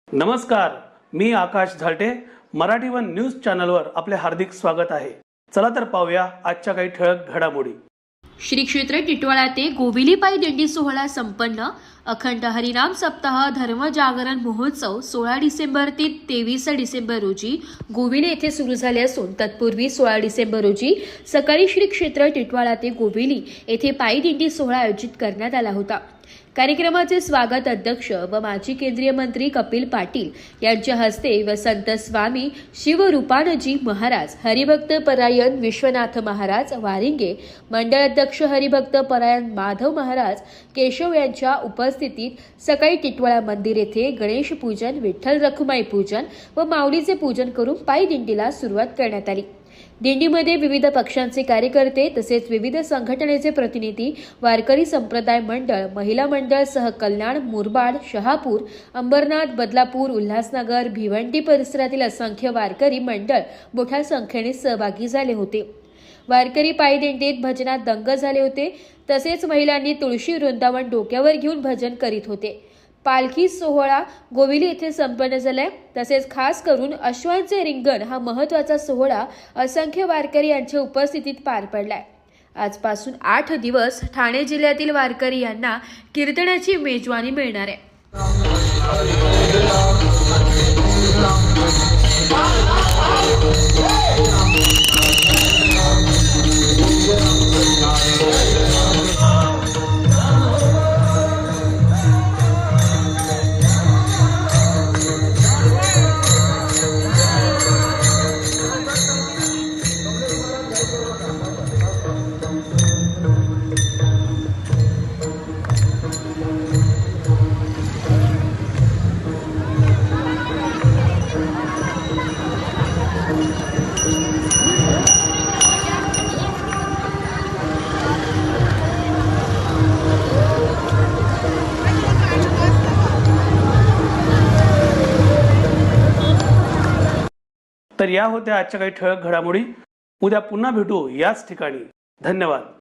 नमस्कार, मी आकाश झालटे. Marathi one news चॅनलवर आपले हार्दिक स्वागत आहे. चला तर पाहूया आजच्या काही ठळक घडामोडी. श्री क्षेत्र टिटवाळा ते गोविली पायी दिंडी सोहळा संपन्न. अखंड हरिनाम सप्ताह धर्म जागरण महोत्सव 16 डिसेंबर ते 23 डिसेंबर रोजी गोविली येथे सुरू झाले असून तत्पूर्वी 16 डिसेंबर रोजी सकाळी श्री क्षेत्र टिटवाळा ते गोविली येथे पायी दिंडी सोहळा आयोजित करण्यात आला होता. कार्यक्रमाचे स्वागत अध्यक्ष व माजी केंद्रीय मंत्री कपिल पाटील यांच्या हस्ते व संत स्वामी शिवरूपानजी महाराज, हरिभक्त परायण विश्वनाथ महाराज वारिंगे, मंडळ अध्यक्ष हरिभक्त परायण माधव महाराज केशव यांच्या उपस्थितीत सकाळी टिटवाळा मंदिर येथे गणेश पूजन, विठ्ठल रखुमाई पूजन व माऊलीचे पूजन करून पायी दिंडीला सुरुवात करण्यात आली. दिंडीमध्ये विविध पक्षांचे कार्यकर्ते तसेच विविध संघटनेचे प्रतिनिधी, वारकरी संप्रदाय मंडळ, महिला मंडळ सह कल्याण, मुरबाड, शहापूर, अंबरनाथ, बदलापूर, उल्हासनगर, भिवंडी परिसरातील असंख्य वारकरी मंडळ मोठ्या संख्येने सहभागी झाले होते. वारकरी पायी दिंडीत भजनात दंग झाले होते. तसेच महिलांनी तुळशी वृंदावन डोक्यावर घेऊन भजन करीत होते. पालखी सोहळा गोविली येथे संपन्न झालाय. तसेच खास करून अश्वांचे रिंगण हा महत्त्वाचा सोहळा असंख्य वारकरी यांच्या उपस्थितीत पार पडलाय. आजपासून 8 दिवस ठाणे जिल्ह्यातील वारकरी यांना कीर्तनाची मेजवानी मिळणार आहे. तर या होत्या आजच्या काही ठळक घडामोडी. उद्या पुन्हा भेटू याच ठिकाणी. धन्यवाद.